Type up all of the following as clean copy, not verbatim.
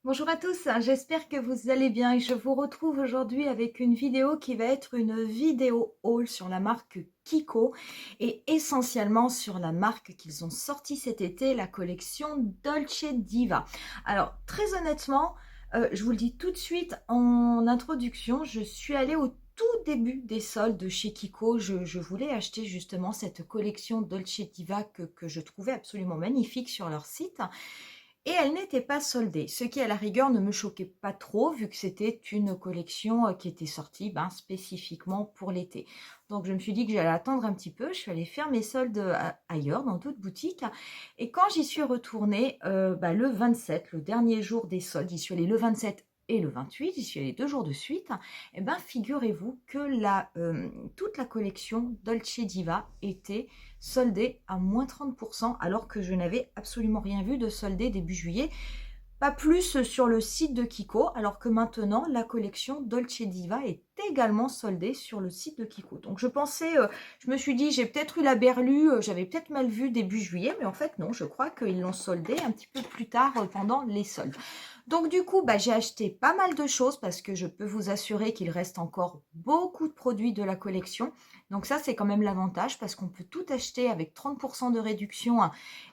Bonjour à tous, j'espère que vous allez bien et je vous retrouve aujourd'hui avec une vidéo qui va être une vidéo haul sur la marque Kiko et essentiellement sur la marque qu'ils ont sorti cet été, la collection Dolce Diva. Alors très honnêtement, je vous le dis tout de suite en introduction, je suis allée au tout début des soldes chez Kiko. Je voulais acheter justement cette collection Dolce Diva que je trouvais absolument magnifique sur leur site. Et elle n'était pas soldée, ce qui à la rigueur ne me choquait pas trop vu que c'était une collection qui était sortie spécifiquement pour l'été. Donc je me suis dit que j'allais attendre un petit peu, je suis allée faire mes soldes ailleurs dans d'autres boutiques. Et quand j'y suis retournée le 27, le dernier jour des soldes, j'y suis allée le 27 et le 28, j'y suis allée 2 jours de suite, et ben figurez-vous que toute la collection Dolce Diva était soldée à moins 30% alors que je n'avais absolument rien vu de soldé début juillet. Pas plus sur le site de Kiko, alors que maintenant la collection Dolce Diva est également soldée sur le site de Kiko. Donc je me suis dit, j'ai peut-être eu la berlue, j'avais peut-être mal vu début juillet, mais en fait non, je crois qu'ils l'ont soldé un petit peu plus tard pendant les soldes. Donc du coup, j'ai acheté pas mal de choses parce que je peux vous assurer qu'il reste encore beaucoup de produits de la collection. Donc ça, c'est quand même l'avantage parce qu'on peut tout acheter avec 30% de réduction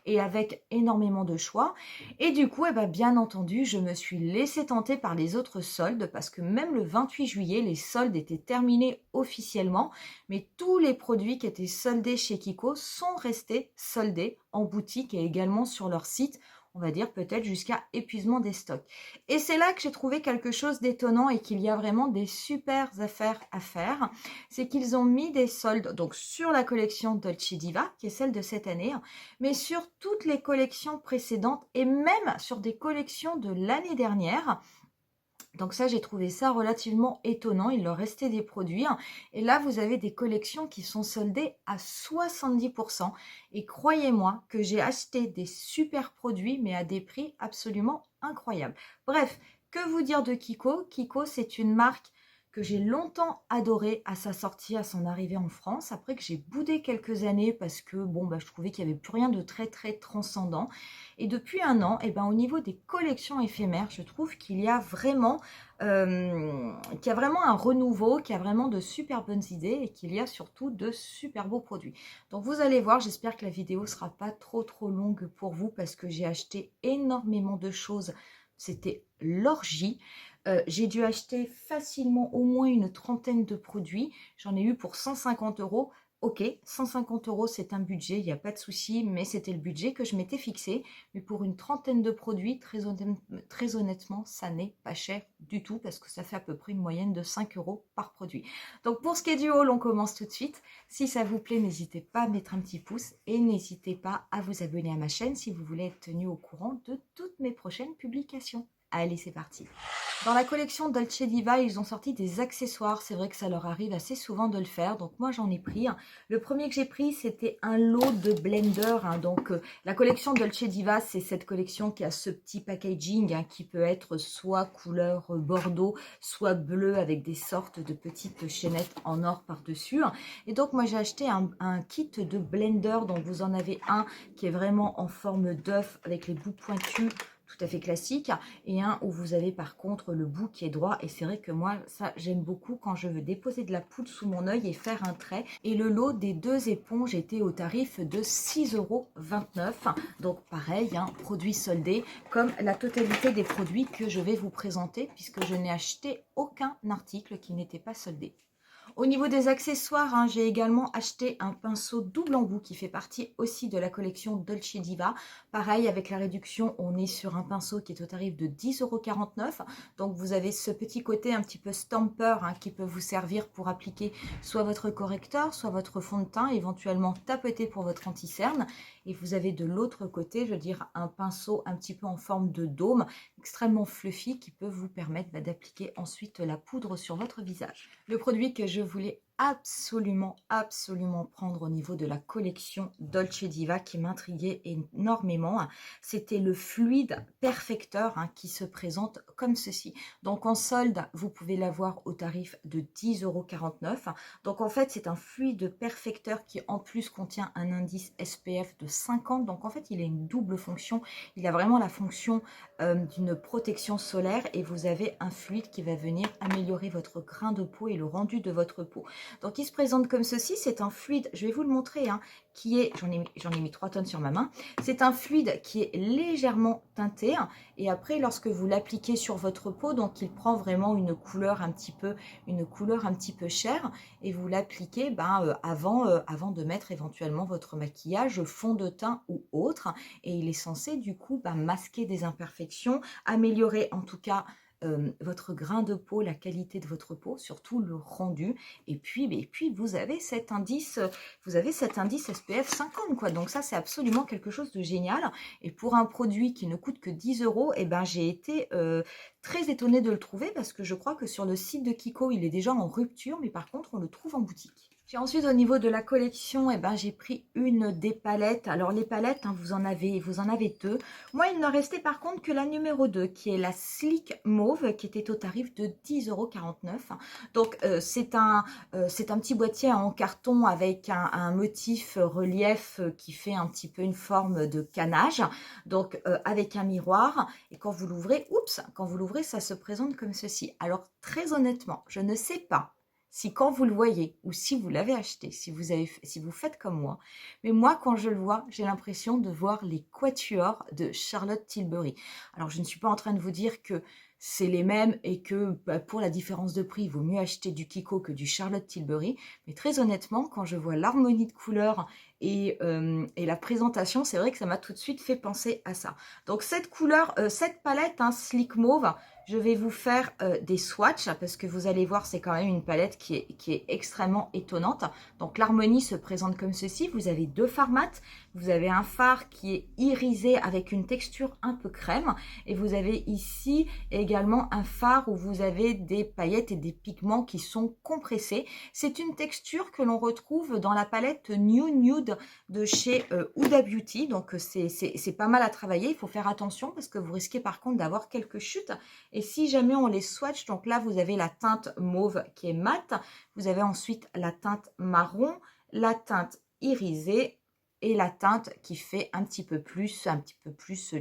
et avec énormément de choix. Et du coup, bien entendu, je me suis laissée tenter par les autres soldes parce que même le 28 juillet, les soldes étaient terminés officiellement. Mais tous les produits qui étaient soldés chez Kiko sont restés soldés en boutique et également sur leur site, on va dire peut-être jusqu'à épuisement des stocks. Et c'est là que j'ai trouvé quelque chose d'étonnant et qu'il y a vraiment des super affaires à faire. C'est qu'ils ont mis des soldes donc sur la collection Dolce Diva, qui est celle de cette année, mais sur toutes les collections précédentes et même sur des collections de l'année dernière. Donc ça, j'ai trouvé ça relativement étonnant. Il leur restait des produits. Et là, vous avez des collections qui sont soldées à 70%. Et croyez-moi que j'ai acheté des super produits, mais à des prix absolument incroyables. Bref, que vous dire de Kiko? Kiko, c'est une marque que j'ai longtemps adorée à sa sortie, à son arrivée en France. Après que j'ai boudé quelques années parce que je trouvais qu'il n'y avait plus rien de très très transcendant. Et depuis un an, au niveau des collections éphémères, je trouve qu'il y a vraiment un renouveau, qu'il y a vraiment de super bonnes idées et qu'il y a surtout de super beaux produits. Donc vous allez voir, j'espère que la vidéo sera pas trop longue pour vous parce que j'ai acheté énormément de choses. C'était l'orgie. J'ai dû acheter facilement au moins une trentaine de produits. J'en ai eu pour 150 euros. Ok, 150 euros, c'est un budget, il n'y a pas de souci, mais c'était le budget que je m'étais fixé. Mais pour une trentaine de produits, très honnêtement, ça n'est pas cher du tout parce que ça fait à peu près une moyenne de 5 euros par produit. Donc pour ce qui est du haul, on commence tout de suite. Si ça vous plaît, n'hésitez pas à mettre un petit pouce et n'hésitez pas à vous abonner à ma chaîne si vous voulez être tenu au courant de toutes mes prochaines publications. Allez, c'est parti. Dans la collection Dolce Diva, ils ont sorti des accessoires. C'est vrai que ça leur arrive assez souvent de le faire. Donc moi, j'en ai pris. Le premier que j'ai pris, c'était un lot de blenders. Donc la collection Dolce Diva, c'est cette collection qui a ce petit packaging qui peut être soit couleur bordeaux, soit bleu avec des sortes de petites chaînettes en or par-dessus. Et donc moi, j'ai acheté un kit de blender. Donc vous en avez un qui est vraiment en forme d'œuf avec les bouts pointus, tout à fait classique, et un où vous avez par contre le bout qui est droit. Et c'est vrai que moi, ça, j'aime beaucoup quand je veux déposer de la poudre sous mon œil et faire un trait. Et le lot des deux éponges était au tarif de 6,29 €. Donc pareil, produit soldé, comme la totalité des produits que je vais vous présenter, puisque je n'ai acheté aucun article qui n'était pas soldé. Au niveau des accessoires, j'ai également acheté un pinceau double embout qui fait partie aussi de la collection Dolce Diva. Pareil, avec la réduction, on est sur un pinceau qui est au tarif de 10,49 €. Donc vous avez ce petit côté un petit peu stamper qui peut vous servir pour appliquer soit votre correcteur, soit votre fond de teint, éventuellement tapeter pour votre anti-cerne. Et vous avez de l'autre côté, je veux dire, un pinceau un petit peu en forme de dôme, extrêmement fluffy, qui peut vous permettre d'appliquer ensuite la poudre sur votre visage. Le produit que je voulais absolument, absolument prendre au niveau de la collection Dolce Diva qui m'intriguait énormément. C'était le fluide perfecteur hein, qui se présente comme ceci. Donc en solde, vous pouvez l'avoir au tarif de 10,49 €. Donc en fait, c'est un fluide perfecteur qui en plus contient un indice SPF de 50. Donc en fait, il a une double fonction. Il a vraiment la fonction d'une protection solaire et vous avez un fluide qui va venir améliorer votre grain de peau et le rendu de votre peau. Donc il se présente comme ceci, c'est un fluide, je vais vous le montrer, hein, qui est, j'en ai mis 3 tonnes sur ma main, c'est un fluide qui est légèrement teinté hein, et après lorsque vous l'appliquez sur votre peau, donc il prend vraiment une couleur un petit peu chère et vous l'appliquez avant de mettre éventuellement votre maquillage, fond de teint ou autre et il est censé du coup masquer des imperfections, améliorer en tout cas votre grain de peau, la qualité de votre peau, surtout le rendu. Et puis vous avez cet indice SPF 50 quoi. Donc ça c'est absolument quelque chose de génial. Et pour un produit qui ne coûte que 10 €, eh ben j'ai été très étonnée de le trouver parce que je crois que sur le site de Kiko il est déjà en rupture, mais par contre on le trouve en boutique. J'ai ensuite au niveau de la collection, j'ai pris une des palettes. Alors les palettes, hein, vous en avez deux. Moi, il ne restait par contre que la numéro 2, qui est la Sleek Mauve, qui était au tarif de 10,49 €. Donc c'est un petit boîtier en carton avec un motif relief qui fait un petit peu une forme de canage. Donc avec un miroir. Et quand vous l'ouvrez, ça se présente comme ceci. Alors très honnêtement, je ne sais pas si quand vous le voyez ou si vous l'avez acheté, si vous faites comme moi, mais moi quand je le vois, j'ai l'impression de voir les quatuors de Charlotte Tilbury. Alors je ne suis pas en train de vous dire que c'est les mêmes et que pour la différence de prix, il vaut mieux acheter du Kiko que du Charlotte Tilbury, mais très honnêtement, quand je vois l'harmonie de couleurs et la présentation, c'est vrai que ça m'a tout de suite fait penser à ça. Donc cette couleur, cette palette, hein, Sleek Mauve, je vais vous faire des swatchs parce que vous allez voir, c'est quand même une palette qui est extrêmement étonnante. Donc l'harmonie se présente comme ceci. Vous avez deux fards mat, vous avez un fard qui est irisé avec une texture un peu crème et vous avez ici également un fard où vous avez des paillettes et des pigments qui sont compressés. C'est une texture que l'on retrouve dans la palette New Nude de chez Huda Beauty. Donc c'est pas mal à travailler. Il faut faire attention parce que vous risquez par contre d'avoir quelques chutes. Et si jamais on les swatch, donc là vous avez la teinte mauve qui est mate, vous avez ensuite la teinte marron, la teinte irisée et la teinte qui fait un petit peu plus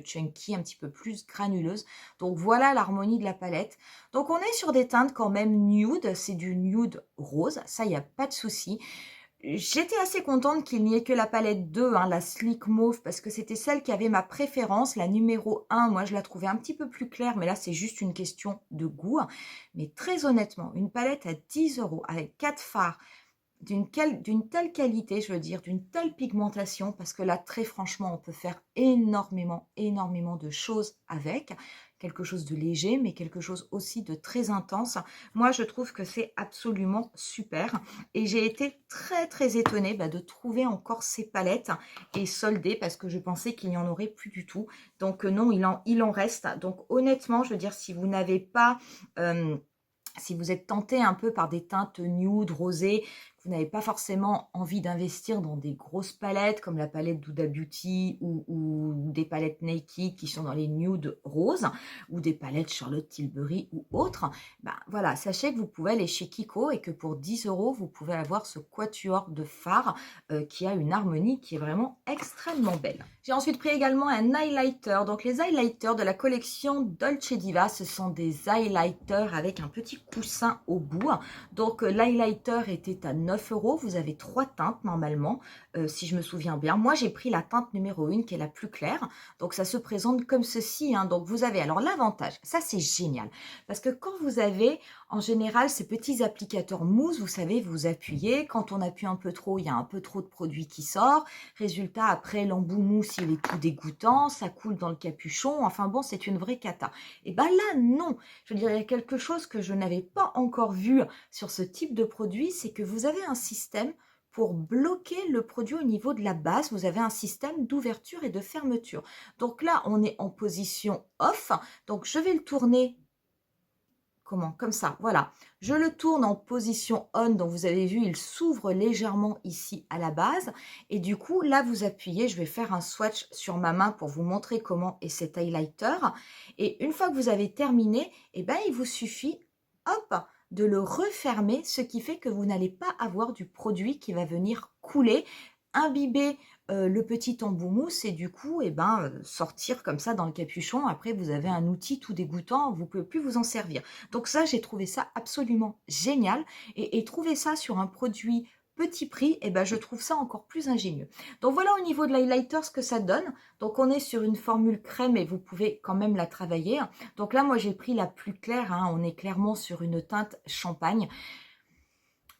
chunky, un petit peu plus granuleuse. Donc voilà l'harmonie de la palette. Donc on est sur des teintes quand même nude, c'est du nude rose, ça il n'y a pas de souci. J'étais assez contente qu'il n'y ait que la palette 2, hein, la Sleek Mauve, parce que c'était celle qui avait ma préférence. La numéro 1, moi, je la trouvais un petit peu plus claire, mais là, c'est juste une question de goût. Mais très honnêtement, une palette à 10 € avec 4 fards, d'une telle qualité, je veux dire, d'une telle pigmentation, parce que là, très franchement, on peut faire énormément de choses avec. Quelque chose de léger, mais quelque chose aussi de très intense. Moi, je trouve que c'est absolument super. Et j'ai été très étonnée de trouver encore ces palettes et soldées, parce que je pensais qu'il n'y en aurait plus du tout. Donc non, il en reste. Donc honnêtement, je veux dire, si vous n'avez pas... si vous êtes tenté un peu par des teintes nude, rosées, vous n'avez pas forcément envie d'investir dans des grosses palettes comme la palette d'Huda Beauty ou des palettes Naked qui sont dans les nudes roses ou des palettes Charlotte Tilbury ou autres, voilà, sachez que vous pouvez aller chez Kiko et que pour 10 €, vous pouvez avoir ce quatuor de fards qui a une harmonie qui est vraiment extrêmement belle. J'ai ensuite pris également un highlighter. Donc les highlighters de la collection Dolce Diva, ce sont des highlighters avec un petit coussin au bout. Donc l'highlighter était à 9 €. Vous avez 3 teintes normalement, si je me souviens bien. Moi, j'ai pris la teinte numéro 1 qui est la plus claire. Donc ça se présente comme ceci. Hein. Donc vous avez, alors l'avantage, ça c'est génial. Parce que quand vous avez en général ces petits applicateurs mousse, vous savez, vous appuyez. Quand on appuie un peu trop, il y a un peu trop de produit qui sort. Résultat, après l'embout mousse, il est tout dégoûtant, ça coule dans le capuchon, enfin bon, c'est une vraie cata. Et là, non. Je veux dire, il y a quelque chose que je n'avais pas encore vu sur ce type de produit, c'est que vous avez un système pour bloquer le produit au niveau de la base. Vous avez un système d'ouverture et de fermeture. Donc là, on est en position off. Donc, je vais le tourner comment? Comme ça, voilà. Je le tourne en position on, donc vous avez vu, il s'ouvre légèrement ici à la base. Et du coup, là, vous appuyez, je vais faire un swatch sur ma main pour vous montrer comment est cet highlighter. Et une fois que vous avez terminé, eh ben, il vous suffit, hop, de le refermer, ce qui fait que vous n'allez pas avoir du produit qui va venir couler, imbiber le petit embout mousse et du coup sortir comme ça dans le capuchon. Après vous avez un outil tout dégoûtant, vous ne pouvez plus vous en servir. Donc ça, j'ai trouvé ça absolument génial et trouver ça sur un produit petit prix, je trouve ça encore plus ingénieux. Donc voilà au niveau de l'highlighter ce que ça donne. Donc on est sur une formule crème et vous pouvez quand même la travailler. Donc là moi j'ai pris la plus claire, hein. On est clairement sur une teinte champagne.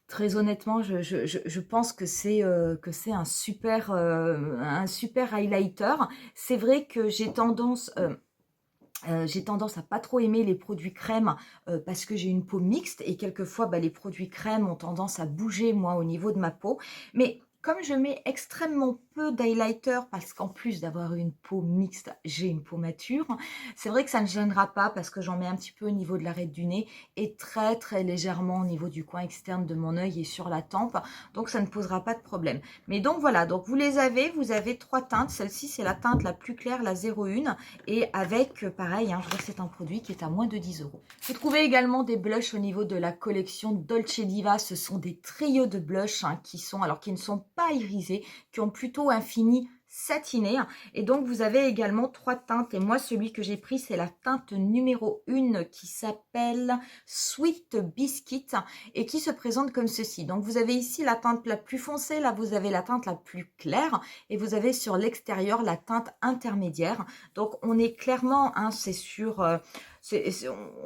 Très honnêtement, je pense que c'est un super highlighter. C'est vrai que j'ai tendance à pas trop aimer les produits crème parce que j'ai une peau mixte et quelquefois les produits crème ont tendance à bouger moi au niveau de ma peau. Mais comme je mets extrêmement peu d'highlighter parce qu'en plus d'avoir une peau mixte, j'ai une peau mature, c'est vrai que ça ne gênera pas parce que j'en mets un petit peu au niveau de l'arête du nez et très très légèrement au niveau du coin externe de mon œil et sur la tempe. Donc ça ne posera pas de problème. Mais donc voilà, donc vous avez 3 teintes. Celle-ci c'est la teinte la plus claire, la 01. Et avec, pareil, hein, je vois que c'est un produit qui est à moins de 10 €. Vous trouvez également des blushs au niveau de la collection Dolce Diva. Ce sont des trios de blushs hein, qui ne sont pas irisés, qui ont plutôt un fini satiné. Et donc, vous avez également 3 teintes. Et moi, celui que j'ai pris, c'est la teinte numéro 1 qui s'appelle Sweet Biscuit et qui se présente comme ceci. Donc, vous avez ici la teinte la plus foncée. Là, vous avez la teinte la plus claire. Et vous avez sur l'extérieur la teinte intermédiaire. Donc, on est clairement, hein, c'est sur...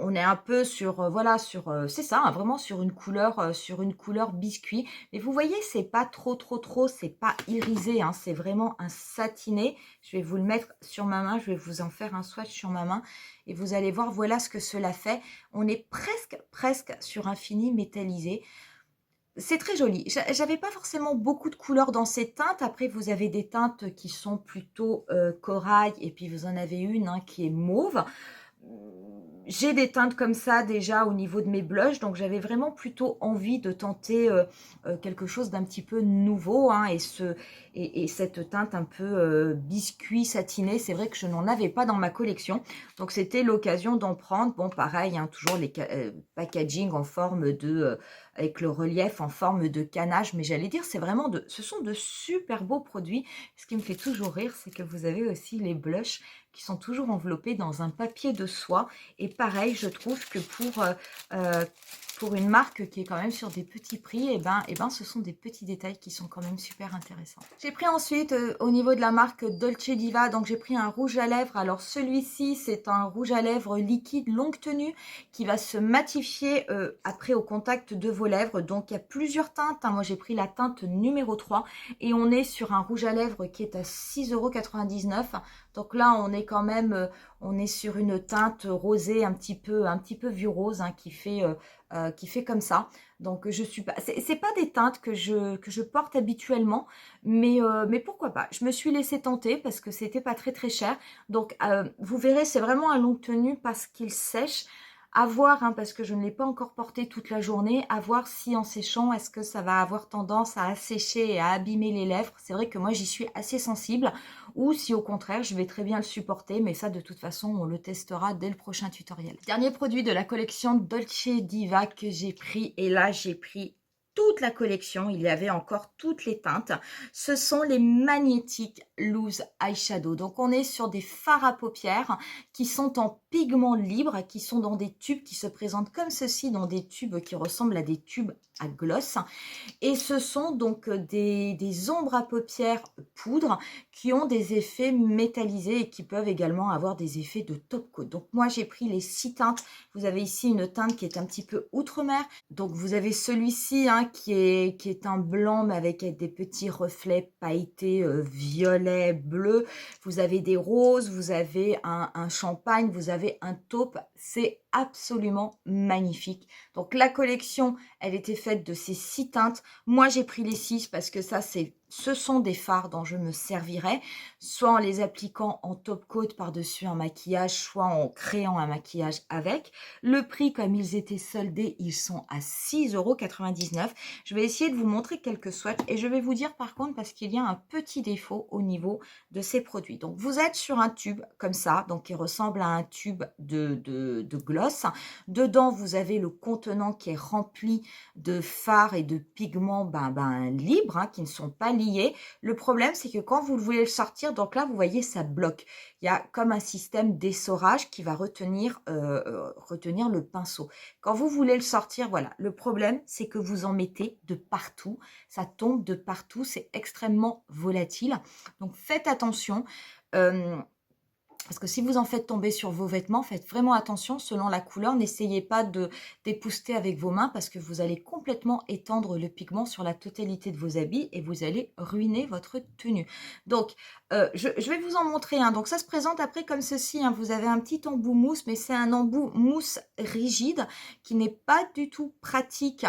on est un peu sur, voilà, c'est ça, hein, vraiment sur une couleur biscuit. Mais vous voyez, c'est pas trop, c'est pas irisé, hein, c'est vraiment un satiné. Je vais vous le mettre sur ma main, je vais vous en faire un swatch sur ma main. Et vous allez voir, voilà ce que cela fait. On est presque sur un fini métallisé. C'est très joli. J'avais pas forcément beaucoup de couleurs dans ces teintes. Après, vous avez des teintes qui sont plutôt corail. Et puis, vous en avez une hein, qui est mauve. J'ai des teintes comme ça déjà au niveau de mes blushs, donc j'avais vraiment plutôt envie de tenter quelque chose d'un petit peu nouveau hein, et cette teinte un peu biscuit satiné, c'est vrai que je n'en avais pas dans ma collection, donc c'était l'occasion d'en prendre. Bon pareil, hein, toujours les packaging en forme de avec le relief en forme de canache, mais j'allais dire ce sont de super beaux produits. Ce qui me fait toujours rire, c'est que vous avez aussi les blushs qui sont toujours enveloppés dans un papier de soie. Et pareil, je trouve que pour une marque qui est quand même sur des petits prix, ce sont des petits détails qui sont quand même super intéressants. J'ai pris ensuite au niveau de la marque Dolce Diva, donc j'ai pris un rouge à lèvres. Alors celui-ci, c'est un rouge à lèvres liquide longue tenue qui va se matifier après au contact de vos lèvres. Donc il y a plusieurs teintes, hein. Moi j'ai pris la teinte numéro 3 et on est sur un rouge à lèvres qui est à 6,99 €. Donc là, on est quand même, on est sur une teinte rosée un petit peu vieux rose hein, qui fait comme ça. Donc je suis pas, c'est pas des teintes que je porte habituellement, mais pourquoi pas. Je me suis laissée tenter parce que c'était pas très cher. Donc vous verrez, c'est vraiment un longue tenue parce qu'il sèche. À voir, hein, parce que je ne l'ai pas encore porté toute la journée, à voir si en séchant, est-ce que ça va avoir tendance à assécher et à abîmer les lèvres. C'est vrai que moi, j'y suis assez sensible. Ou si au contraire, je vais très bien le supporter. Mais ça, de toute façon, on le testera dès le prochain tutoriel. Dernier produit de la collection Dolce Diva que j'ai pris. Et là, j'ai pris toute la collection, il y avait encore toutes les teintes. Ce sont les Magnetic Loose Eyeshadow. Donc on est sur des fards à paupières qui sont en pigments libres, qui sont dans des tubes qui se présentent comme ceci, dans des tubes qui ressemblent à des tubes à gloss. Et ce sont donc des ombres à paupières poudre qui ont des effets métallisés et qui peuvent également avoir des effets de top coat. Donc moi j'ai pris les 6 teintes. Vous avez ici une teinte qui est un petit peu outre-mer. Donc vous avez celui-ci hein, qui est un blanc mais avec des petits reflets pailletés violet, bleu. Vous avez des roses, vous avez un champagne, vous avez un taupe. C'est absolument magnifique. Donc la collection, elle était faite de ces 6 teintes. Moi, j'ai pris les 6 parce que ça, c'est ce sont des fards dont je me servirai, soit en les appliquant en top coat par-dessus un maquillage, soit en créant un maquillage avec. Le prix, comme ils étaient soldés, ils sont à 6,99 €. Je vais essayer de vous montrer quelques swatchs et je vais vous dire par contre, parce qu'il y a un petit défaut au niveau de ces produits. Donc, vous êtes sur un tube comme ça, donc qui ressemble à un tube de gloss. Dedans, vous avez le contenant qui est rempli de fards et de pigments libres, hein, qui ne sont pas liés. Le problème, c'est que quand vous voulez le sortir, donc là, vous voyez, ça bloque. Il y a comme un système d'essorage qui va retenir le pinceau. Quand vous voulez le sortir, voilà. Le problème, c'est que vous en mettez de partout. Ça tombe de partout. C'est extrêmement volatile. Donc, faites attention. Parce que si vous en faites tomber sur vos vêtements, faites vraiment attention selon la couleur. N'essayez pas de d'épousseter avec vos mains parce que vous allez complètement étendre le pigment sur la totalité de vos habits et vous allez ruiner votre tenue. Donc, je vais vous en montrer un. Donc, ça se présente après comme ceci, hein. Vous avez un petit embout mousse, mais c'est un embout mousse rigide qui n'est pas du tout pratique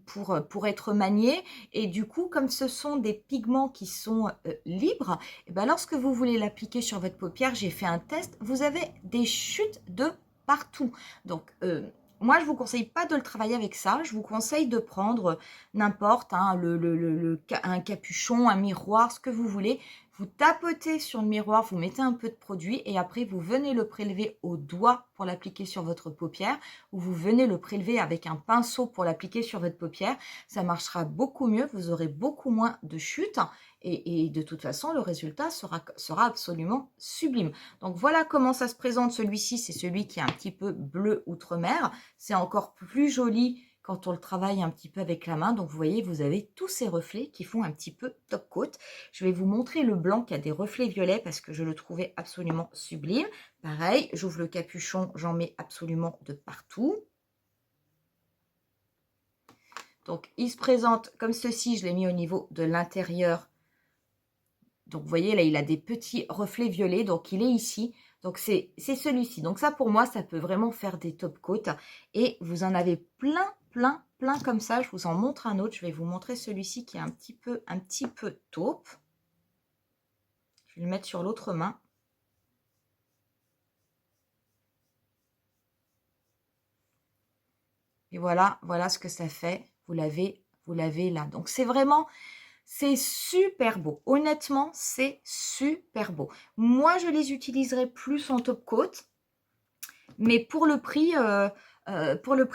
pour être manié. Et du coup, comme ce sont des pigments qui sont libres, et ben lorsque vous voulez l'appliquer sur votre paupière, j'ai fait un test, vous avez des chutes de partout. Donc, moi, je ne vous conseille pas de le travailler avec ça. Je vous conseille de prendre n'importe, hein, un capuchon, un miroir, ce que vous voulez. Vous tapotez sur le miroir, vous mettez un peu de produit et après, vous venez le prélever au doigt pour l'appliquer sur votre paupière ou vous venez le prélever avec un pinceau pour l'appliquer sur votre paupière. Ça marchera beaucoup mieux, vous aurez beaucoup moins de chutes et de toute façon, le résultat sera absolument sublime. Donc, voilà comment ça se présente. Celui-ci, c'est celui qui est un petit peu bleu outre-mer. C'est encore plus joli quand on le travaille un petit peu avec la main. Donc, vous voyez, vous avez tous ces reflets qui font un petit peu top coat. Je vais vous montrer le blanc qui a des reflets violets parce que je le trouvais absolument sublime. Pareil, j'ouvre le capuchon, j'en mets absolument de partout. Donc, il se présente comme ceci. Je l'ai mis au niveau de l'intérieur. Donc, vous voyez, là, il a des petits reflets violets. Donc, il est ici. Donc, c'est celui-ci. Donc, ça, pour moi, ça peut vraiment faire des top coats. Et vous en avez plein comme ça. Je vous en montre un autre. Je vais vous montrer celui-ci qui est un petit peu taupe. Je vais le mettre sur l'autre main. Et voilà ce que ça fait. Vous l'avez là. Donc, c'est vraiment... C'est super beau. Honnêtement, c'est super beau. Moi, je les utiliserai plus en top coat. Mais pour le prix,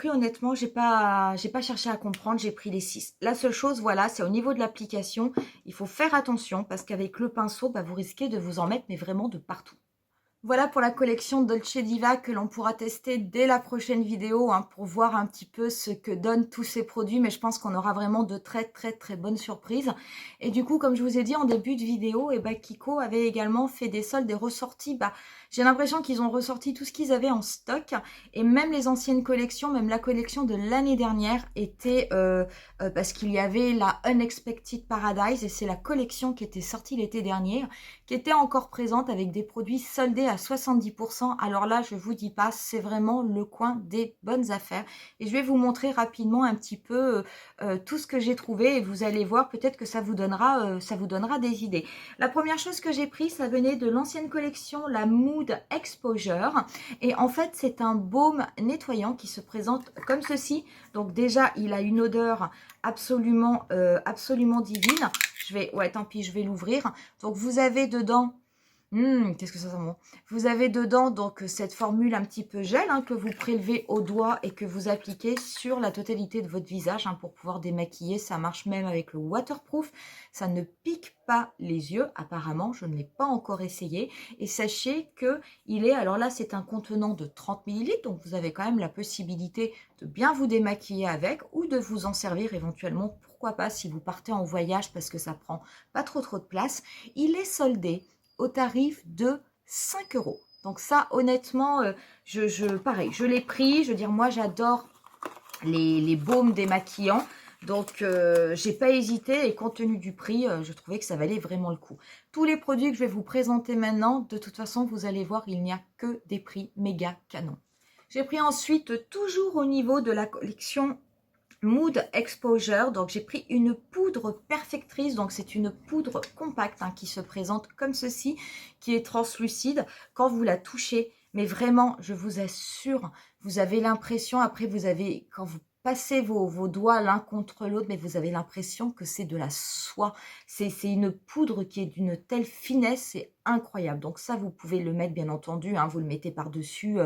honnêtement, j'ai pas cherché à comprendre. J'ai pris les 6. La seule chose, voilà, c'est au niveau de l'application. Il faut faire attention parce qu'avec le pinceau, vous risquez de vous en mettre, mais vraiment de partout. Voilà pour la collection Dolce Diva que l'on pourra tester dès la prochaine vidéo, hein, pour voir un petit peu ce que donnent tous ces produits. Mais je pense qu'on aura vraiment de très bonnes surprises. Et du coup, comme je vous ai dit en début de vidéo, Kiko avait également fait des soldes, des ressorties. J'ai l'impression qu'ils ont ressorti tout ce qu'ils avaient en stock. Et même les anciennes collections, même la collection de l'année dernière était... parce qu'il y avait la Unexpected Paradise. Et c'est la collection qui était sortie l'été dernier, qui était encore présente avec des produits soldés à 70%. Alors là, je vous dis pas, c'est vraiment le coin des bonnes affaires. Et je vais vous montrer rapidement un petit peu tout ce que j'ai trouvé et vous allez voir, peut-être que ça vous donnera des idées. La première chose que j'ai pris, ça venait de l'ancienne collection, la Mood Exposure. Et en fait, c'est un baume nettoyant qui se présente comme ceci. Donc déjà, il a une odeur absolument divine. Tant pis, je vais l'ouvrir. Donc, vous avez dedans... qu'est-ce que ça sent bon. Vous avez dedans donc cette formule un petit peu gel, hein, que vous prélevez au doigt et que vous appliquez sur la totalité de votre visage, hein, pour pouvoir démaquiller. Ça marche même avec le waterproof. Ça ne pique pas les yeux. Apparemment, je ne l'ai pas encore essayé. Et sachez que il est... Alors là, c'est un contenant de 30 ml. Donc, vous avez quand même la possibilité de bien vous démaquiller avec ou de vous en servir éventuellement. Pourquoi pas si vous partez en voyage parce que ça prend pas trop de place. Il est soldé au tarif de 5 €. Donc ça, honnêtement, pareil, je l'ai pris. Je veux dire, moi, j'adore les baumes démaquillants. Donc, j'ai pas hésité et compte tenu du prix, je trouvais que ça valait vraiment le coup. Tous les produits que je vais vous présenter maintenant, de toute façon, vous allez voir, il n'y a que des prix méga canon. J'ai pris ensuite, toujours au niveau de la collection Mood Exposure. Donc j'ai pris une poudre perfectrice, donc c'est une poudre compacte hein, qui se présente comme ceci, qui est translucide quand vous la touchez. Mais vraiment, je vous assure, vous avez l'impression, après vous avez, quand vous passez vos doigts l'un contre l'autre, mais vous avez l'impression que c'est de la soie. C'est une poudre qui est d'une telle finesse, c'est incroyable. Donc ça, vous pouvez le mettre bien entendu, hein, vous le mettez par-dessus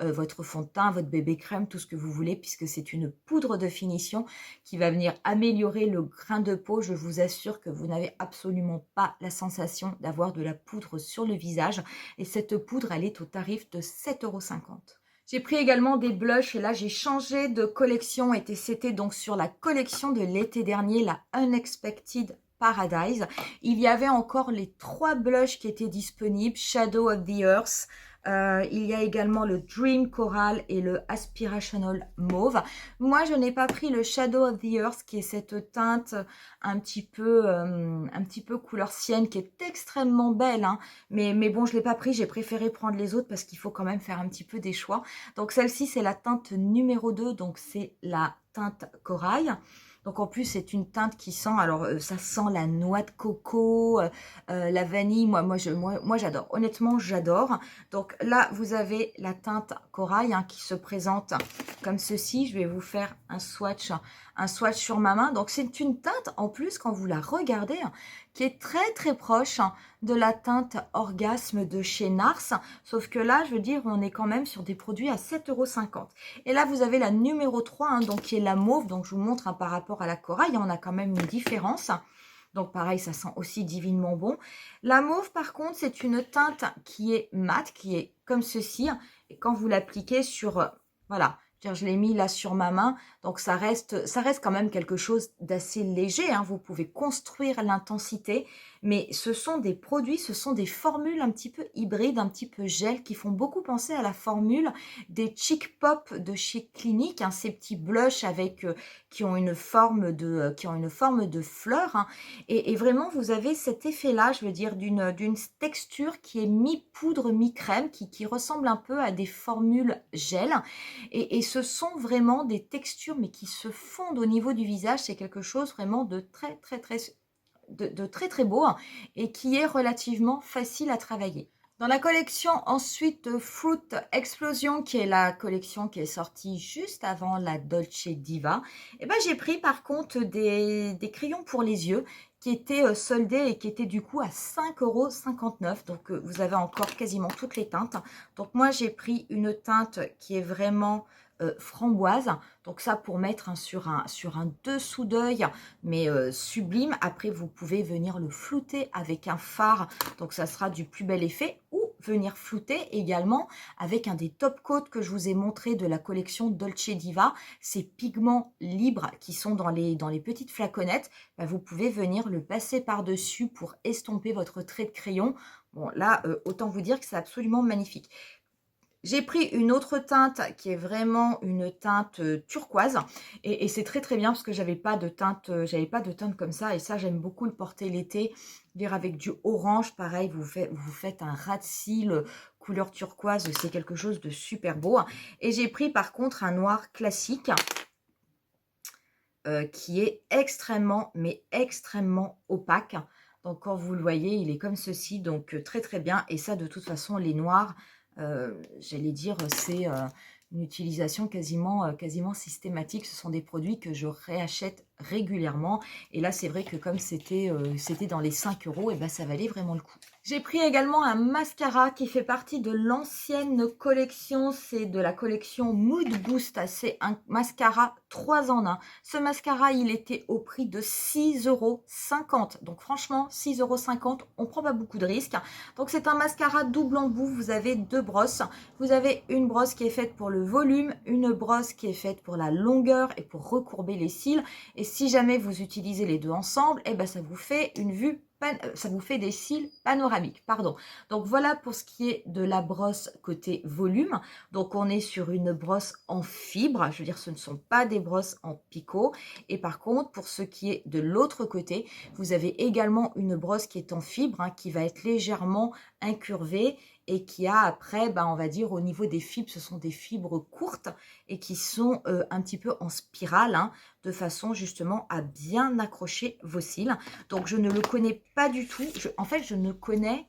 votre fond de teint, votre bébé crème, tout ce que vous voulez, puisque c'est une poudre de finition qui va venir améliorer le grain de peau. Je vous assure que vous n'avez absolument pas la sensation d'avoir de la poudre sur le visage. Et cette poudre, elle est au tarif de 7,50 €. J'ai pris également des blushs et là j'ai changé de collection et c'était donc sur la collection de l'été dernier, la Unexpected Paradise. Il y avait encore les 3 blushs qui étaient disponibles, Shadow of the Earth, il y a également le Dream Coral et le Aspirational Mauve. Moi, je n'ai pas pris le Shadow of the Earth, qui est cette teinte un petit peu couleur sienne, qui est extrêmement belle. Hein. Mais bon, je ne l'ai pas pris, j'ai préféré prendre les autres parce qu'il faut quand même faire un petit peu des choix. Donc celle-ci, c'est la teinte numéro 2, donc c'est la teinte corail. Donc en plus, c'est une teinte qui sent, alors ça sent la noix de coco, la vanille, moi j'adore. Honnêtement, j'adore. Donc là, vous avez la teinte corail hein, qui se présente comme ceci. Je vais vous faire un swatch sur ma main. Donc c'est une teinte, en plus, quand vous la regardez, qui est très très proche de la teinte Orgasme de chez Nars. Sauf que là, je veux dire, on est quand même sur des produits à 7,50 €. Et là, vous avez la numéro 3, hein, donc qui est la mauve. Donc je vous montre hein, par rapport à la corail, on a quand même une différence. Donc pareil, ça sent aussi divinement bon. La mauve, par contre, c'est une teinte qui est mate, qui est comme ceci. Et quand vous l'appliquez sur... voilà, je l'ai mis là sur ma main. Donc ça reste quand même quelque chose d'assez léger. Hein. Vous pouvez construire l'intensité. Mais ce sont des produits, ce sont des formules un petit peu hybrides, un petit peu gel, qui font beaucoup penser à la formule des Chic Pop de chez Clinique. Hein, ces petits blushs avec... qui ont une forme de fleur. Hein. Et vraiment, vous avez cet effet-là, je veux dire, d'une texture qui est mi-poudre, mi-crème, qui ressemble un peu à des formules gel. Et ce sont vraiment des textures, mais qui se fondent au niveau du visage. C'est quelque chose vraiment de très, très, très, très, très beau hein, et qui est relativement facile à travailler. Dans la collection ensuite Fruit Explosion, qui est la collection qui est sortie juste avant la Dolce Diva, et ben, j'ai pris par contre des crayons pour les yeux qui étaient soldés et qui étaient du coup à 5,59 €. Donc vous avez encore quasiment toutes les teintes. Donc moi j'ai pris une teinte qui est vraiment framboise. Donc ça pour mettre hein, sur un dessous d'œil, mais sublime. Après vous pouvez venir le flouter avec un fard. Donc ça sera du plus bel effet. Ou venir flouter également avec un des top coats que je vous ai montré de la collection Dolce Diva. Ces pigments libres qui sont dans les petites flaconnettes. Ben, vous pouvez venir le passer par-dessus pour estomper votre trait de crayon. Bon là, autant vous dire que c'est absolument magnifique. J'ai pris une autre teinte qui est vraiment une teinte turquoise et c'est très très bien parce que j'avais pas de teinte comme ça et ça j'aime beaucoup le porter l'été, dire avec du orange pareil vous faites un ras de cils couleur turquoise, c'est quelque chose de super beau. Et j'ai pris par contre un noir classique qui est extrêmement mais extrêmement opaque. Donc quand vous le voyez, il est comme ceci, donc très très bien. Et ça de toute façon les noirs, j'allais dire, c'est une utilisation quasiment systématique. Ce sont des produits que je réachète régulièrement. Et là, c'est vrai que comme c'était dans les 5 €, et ben, ça valait vraiment le coup. J'ai pris également un mascara qui fait partie de l'ancienne collection. C'est de la collection Mood Boost. C'est un mascara 3 en 1. Ce mascara, il était au prix de 6,50 €. Donc franchement, 6,50 €, on prend pas beaucoup de risques. Donc c'est un mascara double embout. Vous avez 2 brosses. Vous avez une brosse qui est faite pour le volume, une brosse qui est faite pour la longueur et pour recourber les cils. Et si jamais vous utilisez les deux ensemble, eh ben ça vous fait une vue, ça vous fait des cils panoramiques, pardon. Donc voilà pour ce qui est de la brosse côté volume. Donc on est sur une brosse en fibre, je veux dire ce ne sont pas des brosses en picot. Et par contre pour ce qui est de l'autre côté, vous avez également une brosse qui est en fibre, hein, qui va être légèrement incurvée et qui a après, ben, on va dire au niveau des fibres, ce sont des fibres courtes et qui sont un petit peu en spirale, hein, de façon justement à bien accrocher vos cils. Donc je ne le connais pas du tout, en fait je ne connais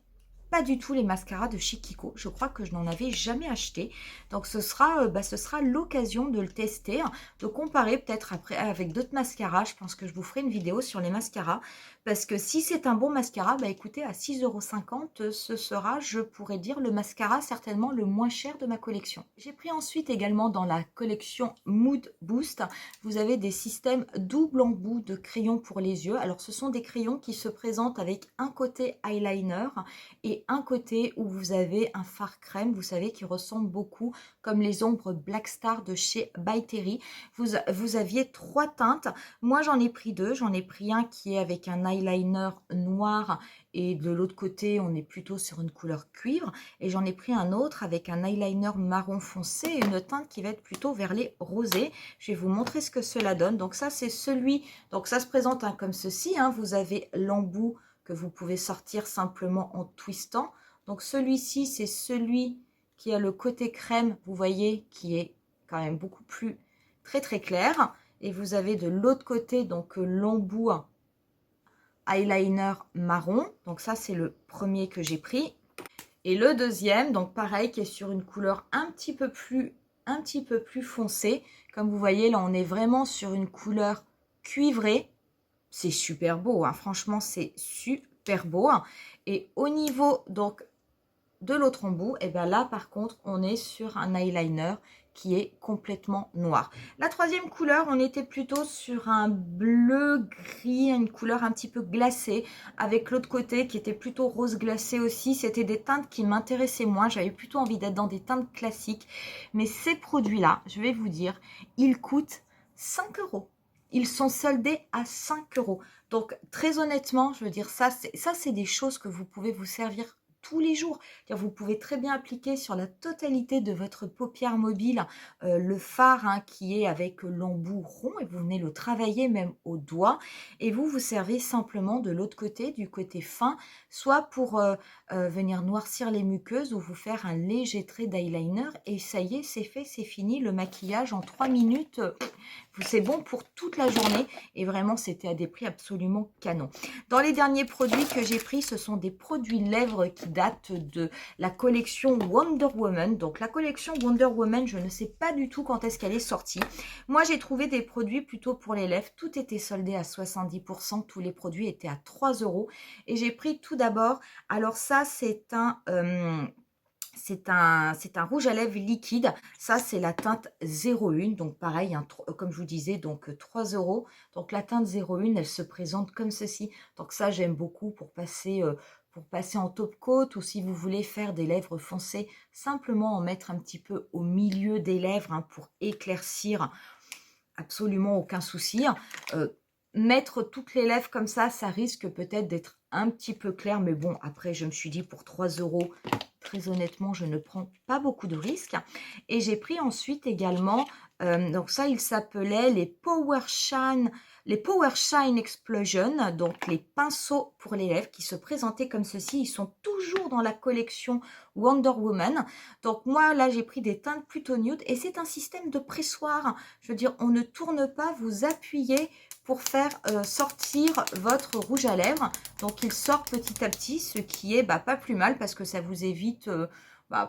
pas du tout les mascaras de chez Kiko. Je crois que je n'en avais jamais acheté. Donc ce sera l'occasion de le tester, de comparer peut-être après avec d'autres mascaras. Je pense que je vous ferai une vidéo sur les mascaras. Parce que si c'est un bon mascara, bah écoutez, à 6,50 €, ce sera, je pourrais dire, le mascara certainement le moins cher de ma collection. J'ai pris ensuite également dans la collection Mood Boost, vous avez des systèmes double embout de crayons pour les yeux. Alors ce sont des crayons qui se présentent avec un côté eyeliner et un côté où vous avez un fard crème, vous savez, qui ressemble beaucoup comme les ombres Black Star de chez By Terry. Vous aviez 3 teintes. Moi, j'en ai pris 2. J'en ai pris un qui est avec un eyeliner noir et de l'autre côté, on est plutôt sur une couleur cuivre. Et j'en ai pris un autre avec un eyeliner marron foncé et une teinte qui va être plutôt vers les rosés. Je vais vous montrer ce que cela donne. Donc ça, c'est celui... Donc ça se présente hein, comme ceci. Hein. Vous avez l'embout que vous pouvez sortir simplement en twistant. Donc celui-ci, c'est celui qui a le côté crème, vous voyez, qui est quand même beaucoup plus très clair. Et vous avez de l'autre côté donc l'embout eyeliner marron. Donc ça, c'est le premier que j'ai pris. Et le deuxième, donc pareil, qui est sur une couleur un petit peu plus foncée. Comme vous voyez, là, on est vraiment sur une couleur cuivrée. C'est super beau, hein. Franchement, c'est super beau. Et au niveau donc de l'autre embout, et bien là, par contre, on est sur un eyeliner qui est complètement noir. La troisième couleur, on était plutôt sur un bleu-gris, une couleur un petit peu glacée, avec l'autre côté qui était plutôt rose glacé aussi. C'était des teintes qui m'intéressaient moins. J'avais plutôt envie d'être dans des teintes classiques. Mais ces produits-là, je vais vous dire, ils coûtent 5 €. Ils sont soldés à 5 €. Donc, très honnêtement, je veux dire, ça, c'est des choses que vous pouvez vous servir tous les jours. Vous pouvez très bien appliquer sur la totalité de votre paupière mobile le fard hein, qui est avec l'embout rond et vous venez le travailler même au doigt et vous servez simplement de l'autre côté, du côté fin, soit pour venir noircir les muqueuses ou vous faire un léger trait d'eyeliner et ça y est, c'est fait, c'est fini. Le maquillage en 3 minutes, c'est bon pour toute la journée et vraiment c'était à des prix absolument canon. Dans les derniers produits que j'ai pris, ce sont des produits lèvres qui datent de la collection Wonder Woman. Donc la collection Wonder Woman, je ne sais pas du tout quand est-ce qu'elle est sortie. Moi j'ai trouvé des produits plutôt pour les lèvres. Tout était soldé à 70%, tous les produits étaient à 3 € et j'ai pris tout d'abord, alors ça c'est un... c'est un rouge à lèvres liquide. Ça, c'est la teinte 01. Donc, pareil, hein, comme je vous disais, donc 3 €. Donc, la teinte 01, elle se présente comme ceci. Donc, ça, j'aime beaucoup pour passer en top coat ou si vous voulez faire des lèvres foncées, simplement en mettre un petit peu au milieu des lèvres hein, pour éclaircir. Absolument aucun souci. Mettre toutes les lèvres comme ça risque peut-être d'être un petit peu clair. Mais bon, après, je me suis dit pour 3 €, très honnêtement, je ne prends pas beaucoup de risques. Et j'ai pris ensuite également, donc ça, il s'appelait les Power Shine Explosion, donc les pinceaux pour les lèvres qui se présentaient comme ceci. Ils sont toujours dans la collection Wonder Woman. Donc moi, là, j'ai pris des teintes plutôt nude et c'est un système de pressoir. Je veux dire, on ne tourne pas, vous appuyez pour faire sortir votre rouge à lèvres. Donc, il sort petit à petit, ce qui est pas plus mal parce que ça vous évite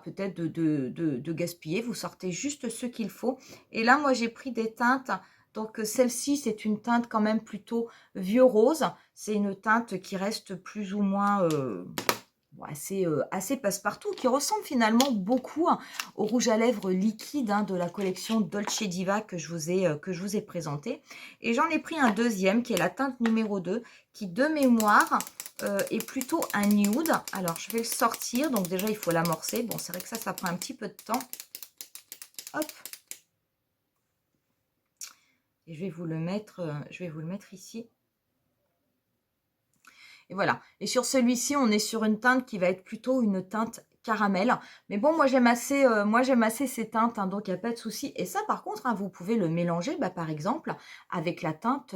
peut-être de gaspiller. Vous sortez juste ce qu'il faut. Et là, moi, j'ai pris des teintes. Donc, celle-ci, c'est une teinte quand même plutôt vieux rose. C'est une teinte qui reste plus ou moins... assez passe-partout, qui ressemble finalement beaucoup hein, au rouge à lèvres liquide hein, de la collection Dolce Diva que je vous ai présenté. Et j'en ai pris un deuxième qui est la teinte numéro 2, qui de mémoire est plutôt un nude. Alors je vais le sortir, donc déjà il faut l'amorcer. Bon, c'est vrai que ça prend un petit peu de temps. Hop. Et je vais vous le mettre ici. Et voilà. Et sur celui-ci, on est sur une teinte qui va être plutôt une teinte caramel. Mais bon, moi j'aime assez ces teintes, hein, donc il n'y a pas de souci. Et ça, par contre, hein, vous pouvez le mélanger, bah, par exemple, avec la teinte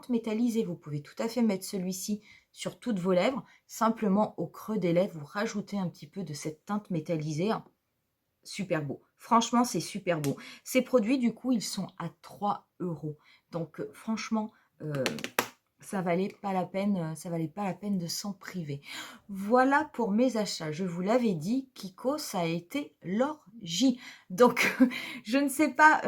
métallisée. Vous pouvez tout à fait mettre celui-ci sur toutes vos lèvres. Simplement, au creux des lèvres, vous rajoutez un petit peu de cette teinte métallisée. Super beau. Franchement, c'est super beau. Ces produits, du coup, ils sont à 3 €. Donc, franchement, ça valait pas la peine, ça valait pas la peine de s'en priver. Voilà pour mes achats. Je vous l'avais dit, Kiko, ça a été l'orgie. Donc, je ne sais pas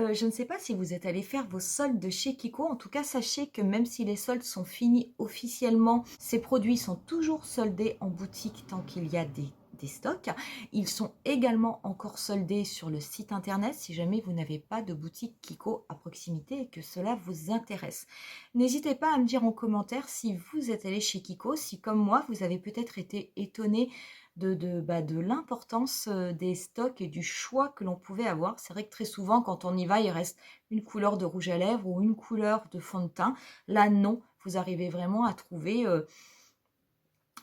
si vous êtes allé faire vos soldes chez Kiko. En tout cas, sachez que même si les soldes sont finis officiellement, ces produits sont toujours soldés en boutique tant qu'il y a des stocks. Ils sont également encore soldés sur le site internet si jamais vous n'avez pas de boutique Kiko à proximité et que cela vous intéresse. N'hésitez pas à me dire en commentaire si vous êtes allé chez Kiko, si comme moi vous avez peut-être été étonné de l'importance des stocks et du choix que l'on pouvait avoir. C'est vrai que très souvent quand on y va, il reste une couleur de rouge à lèvres ou une couleur de fond de teint. Là non, vous arrivez vraiment à trouver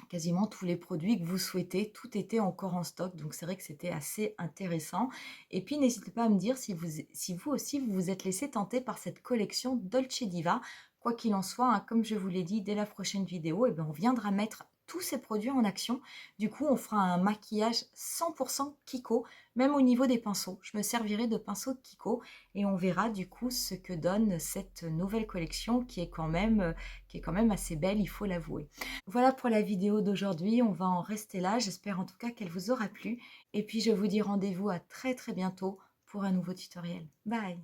quasiment tous les produits que vous souhaitez, tout était encore en stock, donc c'est vrai que c'était assez intéressant. Et puis n'hésitez pas à me dire si vous aussi vous vous êtes laissé tenter par cette collection Dolce Diva. Quoi qu'il en soit, hein, comme je vous l'ai dit, dès la prochaine vidéo, on viendra mettre tous ces produits en action. Du coup, on fera un maquillage 100% Kiko, même au niveau des pinceaux. Je me servirai de pinceaux Kiko et on verra du coup ce que donne cette nouvelle collection qui est quand même assez belle, il faut l'avouer. Voilà pour la vidéo d'aujourd'hui, on va en rester là. J'espère en tout cas qu'elle vous aura plu. Et puis je vous dis rendez-vous à très très bientôt pour un nouveau tutoriel. Bye!